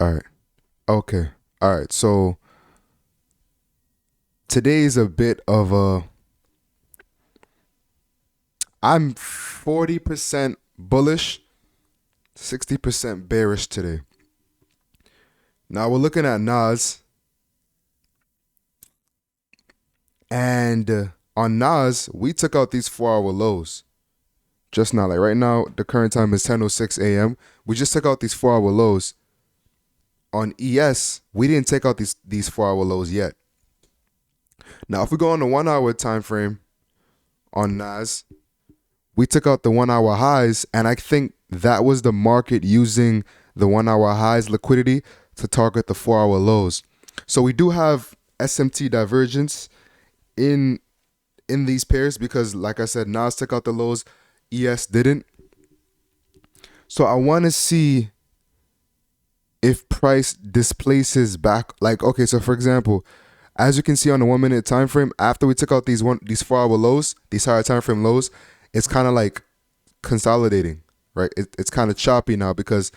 All right. Okay. All right. So today's a bit of a. I'm 40% bullish, 60% bearish today. Now we're looking at Nas, and on Nas, we took out these 4 hour lows just now. Like right now, the current time is 10:06 a.m. We just took out these 4 hour lows. On ES, we didn't take out these 4 hour lows yet. Now, if we go on the 1 hour time frame on Nas, we took out the 1 hour highs, and I think that was the market using the 1 hour highs liquidity to target the 4 hour lows. So we do have SMT divergence in these pairs because, like I said, Nas took out the lows, ES didn't. So I want to see if price displaces back. Like, okay, so for example, as you can see on the 1 minute time frame, after we took out these 4 hour lows, these higher time frame lows, it's kind of like consolidating, right? It's kind of choppy now because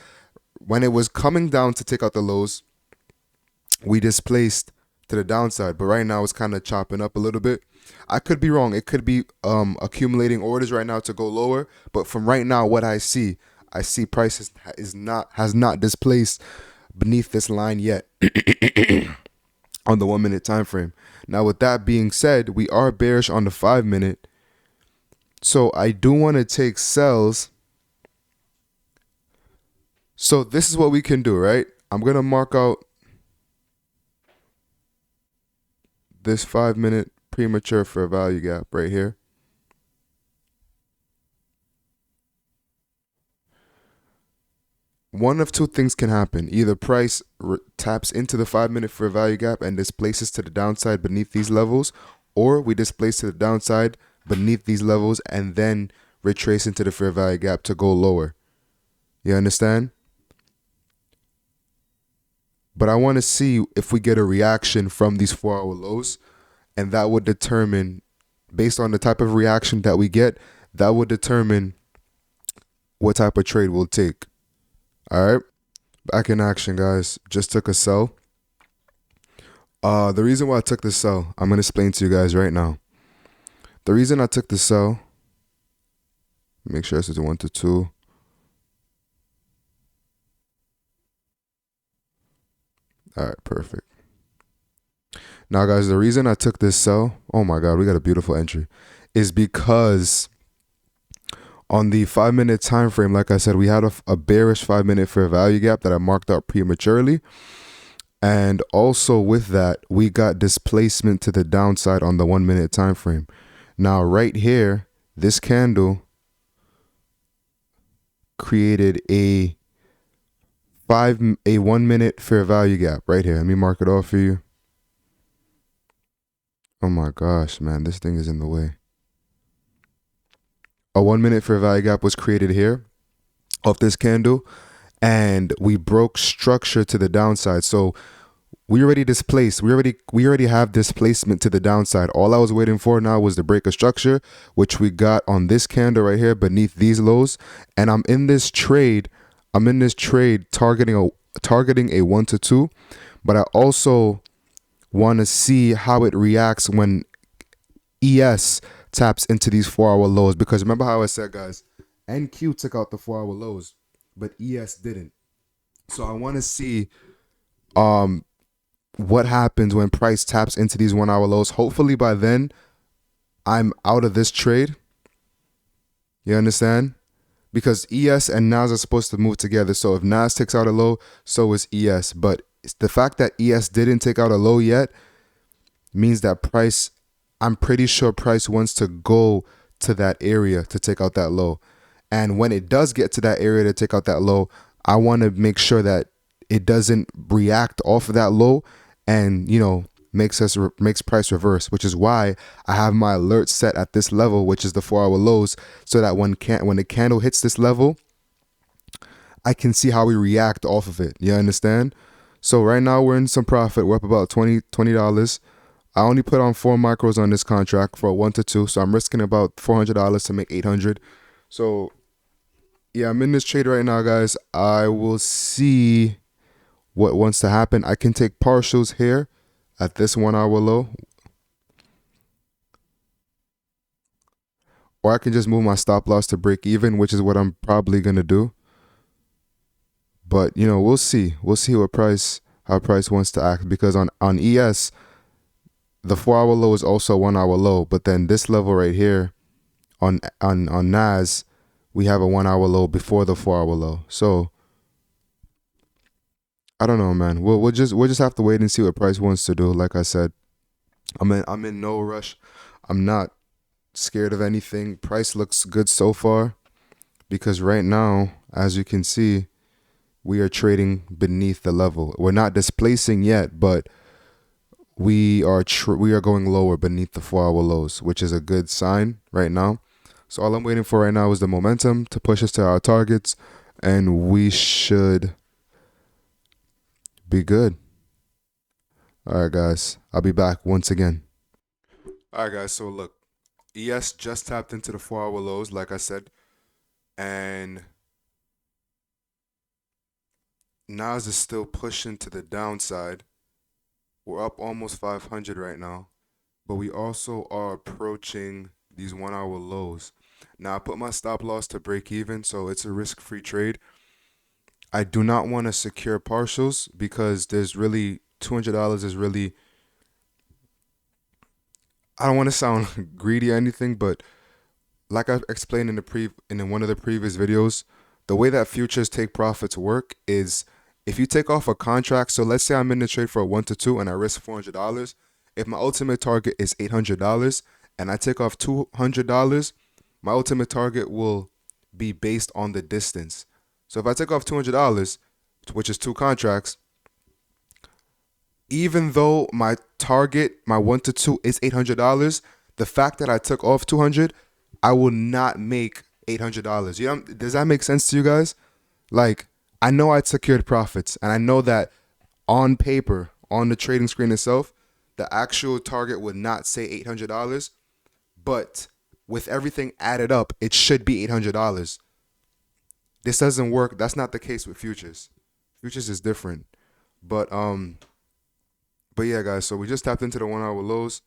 when it was coming down to take out the lows, we displaced to the downside. But right now it's kind of chopping up a little bit. I could be wrong. It could be accumulating orders right now to go lower. But from right now, what I see price has not displaced beneath this line yet on the 1 minute time frame. Now, with that being said, we are bearish on the 5 minute. So I do want to take sells. So this is what we can do, right? I'm going to mark out this 5 minute premature fair value gap right here. One of two things can happen. Either price taps into the 5 minute fair value gap and displaces to the downside beneath these levels, or we displace to the downside beneath these levels and then retrace into the fair value gap to go lower. You understand? But I want to see if we get a reaction from these 4 hour lows, and that would determine, based on the type of reaction that we get, that would determine what type of trade we'll take. All right, back in action, guys. Just took a sell. The reason why I took the sell, I'm going to explain to you guys right now. The reason I took the sell, make sure this is a 1 to 2. All right, perfect. Now, guys, the reason I took this sell, oh my God, we got a beautiful entry, is because on the 5 minute time frame, like I said, we had a bearish 5 minute fair value gap that I marked out prematurely. And also with that, we got displacement to the downside on the 1 minute time frame. Now, right here, this candle created a 1 minute fair value gap right here. Let me mark it off for you. Oh my gosh, man, this thing is in the way. A 1 minute fair value gap was created here of this candle, and we broke structure to the downside. So we already displaced. We already have displacement to the downside. All I was waiting for now was the break of structure, which we got on this candle right here beneath these lows. And I'm in this trade targeting a 1 to 2, but I also want to see how it reacts when ES taps into these 4 hour lows, because remember how I said, guys, NQ took out the 4 hour lows, but ES didn't. So I want to see what happens when price taps into these 1 hour lows. Hopefully by then I'm out of this trade. You understand? Because ES and NAS are supposed to move together. So if NAS takes out a low, so is ES. But the fact that ES didn't take out a low yet means that price, I'm pretty sure price wants to go to that area to take out that low. And when it does get to that area to take out that low, I want to make sure that it doesn't react off of that low and, makes price reverse, which is why I have my alert set at this level, which is the 4 hour lows, so that when the candle hits this level, I can see how we react off of it. You understand? So right now we're in some profit. We're up about $20. I only put on 4 micros on this contract for a 1 to 2, so I'm risking about $400 to make $800. So yeah, I'm in this trade right now, guys. I will see what wants to happen. I can take partials here at this 1 hour low, or I can just move my stop loss to break even, which is what I'm probably going to do. But, we'll see. We'll see how price wants to act, because on ES, the 4 hour low is also 1 hour low, but then this level right here on NAS, we have a 1 hour low before the 4 hour low. So I don't know, man. We'll just have to wait and see what price wants to do. Like I said, I'm in no rush. I'm not scared of anything. Price looks good so far, because right now, as you can see, we are trading beneath the level. We're not displacing yet, but we are going lower beneath the 4 hour lows, which is a good sign right now. So all I'm waiting for right now is the momentum to push us to our targets, and we should be good. All right, guys. I'll be back once again. All right, guys. So look, ES just tapped into the 4 hour lows, like I said, and NAS is still pushing to the downside. We're up almost 500 right now, but we also are approaching these 1 hour lows. Now I put my stop loss to break even, so it's a risk-free trade. I do not want to secure partials, because there's really $200 is really, I don't want to sound greedy or anything, but like I've explained in one of the previous videos, the way that futures take profits work is, if you take off a contract, so let's say I'm in the trade for a 1 to 2 and I risk $400. If my ultimate target is $800 and I take off $200, my ultimate target will be based on the distance. So if I take off $200, which is 2 contracts, even though my target, my 1 to 2 is $800, the fact that I took off $200, I will not make $800. Does that make sense to you guys? Like, I know I secured profits, and I know that on paper, on the trading screen itself, the actual target would not say $800, but with everything added up, it should be $800. This doesn't work. That's not the case with futures. Futures is different. But yeah, guys, so we just tapped into the 1 hour lows.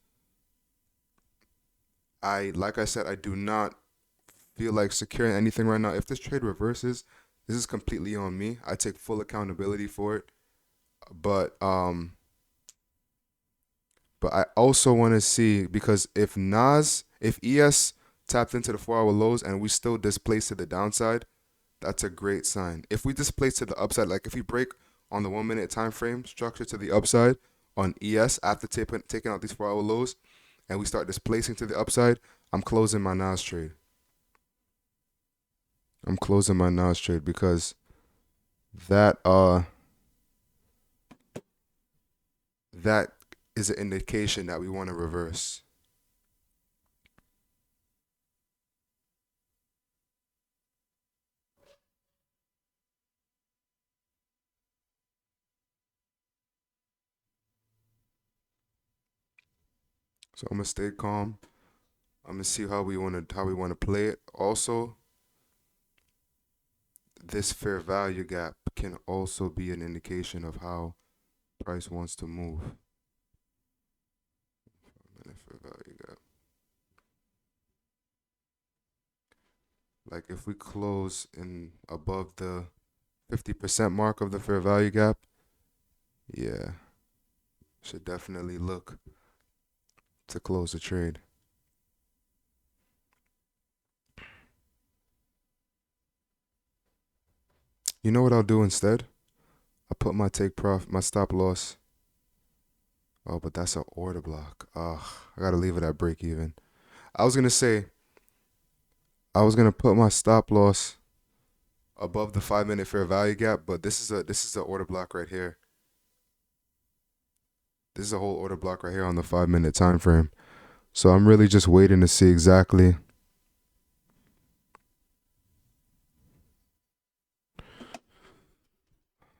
Like I said, I do not feel like securing anything right now. If this trade reverses, this is completely on me. I take full accountability for it. But I also want to see, because if ES tapped into the 4 hour lows and we still displace to the downside, that's a great sign. If we displace to the upside, like if we break on the 1 minute time frame structure to the upside on ES after taking out these 4 hour lows, and we start displacing to the upside, I'm closing my NAS trade. Because that is an indication that we want to reverse. So I'm gonna stay calm. I'm gonna see how we want to play it. Also, this fair value gap can also be an indication of how price wants to move. Fair value gap. Like if we close in above the 50% mark of the fair value gap, yeah, should definitely look to close the trade. You know what I'll do instead? I'll put my my stop loss. Oh, but that's an order block. I gotta leave it at break even. I was gonna put my stop loss above the 5 minute fair value gap, but this is a order block right here. This is a whole order block right here on the 5 minute time frame. So I'm really just waiting to see exactly.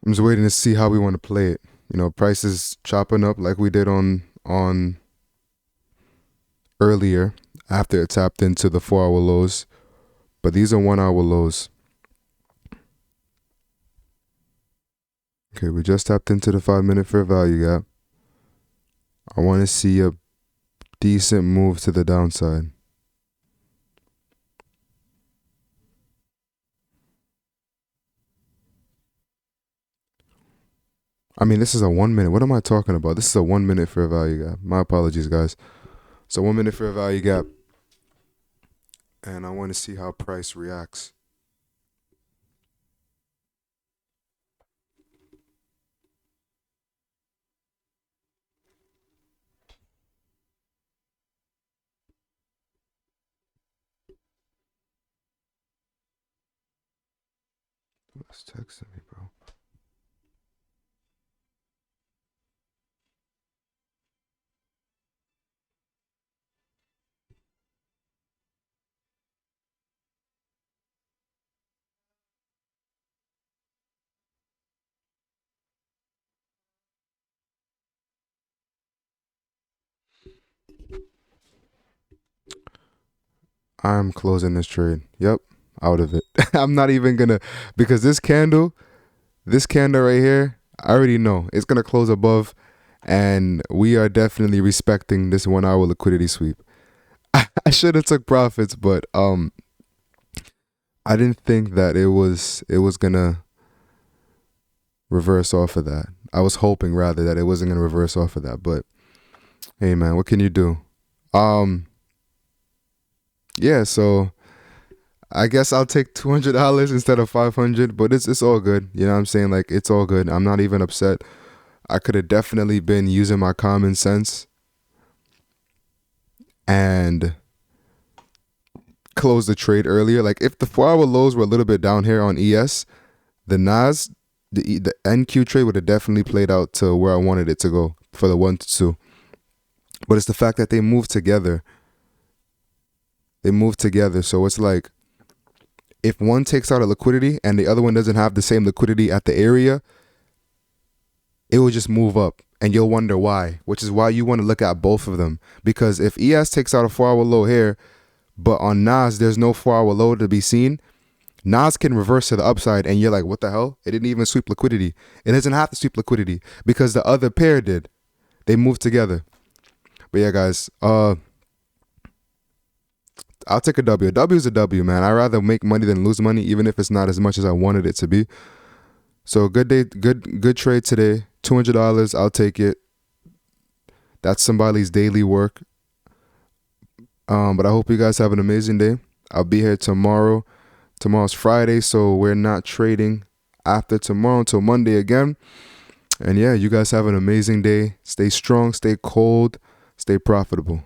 I'm just waiting to see how we want to play it. Price is chopping up like we did on earlier after it tapped into the 4 hour lows, but these are 1 hour lows. Okay, we just tapped into the 5-minute fair value gap. I want to see a decent move to the downside. I mean, this is a 1 minute. What am I talking about? This is a 1 minute fair value gap. My apologies, guys. So 1 minute fair value gap. And I want to see how price reacts. What's texting me, bro? I'm closing this trade. Yep, out of it. I'm not even gonna, because this candle right here, I already know it's gonna close above, and we are definitely respecting this 1 hour liquidity sweep. I should have took profits, but I didn't think that it was gonna reverse off of that. I was hoping rather that it wasn't gonna reverse off of that, but hey man, what can you do? Yeah, so I guess I'll take $200 instead of 500, but it's all good. You know what I'm saying? Like, it's all good. I'm not even upset. I could have definitely been using my common sense and close the trade earlier. Like, if the 4 hour lows were a little bit down here on ES, the NAS, the NQ trade would have definitely played out to where I wanted it to go for the 1 to 2. But it's the fact that they move together. So it's like, if one takes out a liquidity and the other one doesn't have the same liquidity at the area, it will just move up and you'll wonder why, which is why you want to look at both of them. Because if ES takes out a 4 hour low here, but on NAS, there's no 4 hour low to be seen, NAS can reverse to the upside and you're like, what the hell? It didn't even sweep liquidity. It doesn't have to sweep liquidity because the other pair did. They moved together. But yeah, guys, I'll take a W. A W is a W, man. I'd rather make money than lose money, even if it's not as much as I wanted it to be. So good day, good trade today. $200, I'll take it. That's somebody's daily work. But I hope you guys have an amazing day. I'll be here tomorrow. Tomorrow's Friday, so we're not trading after tomorrow until Monday again. And yeah, you guys have an amazing day. Stay strong, stay cold, stay profitable.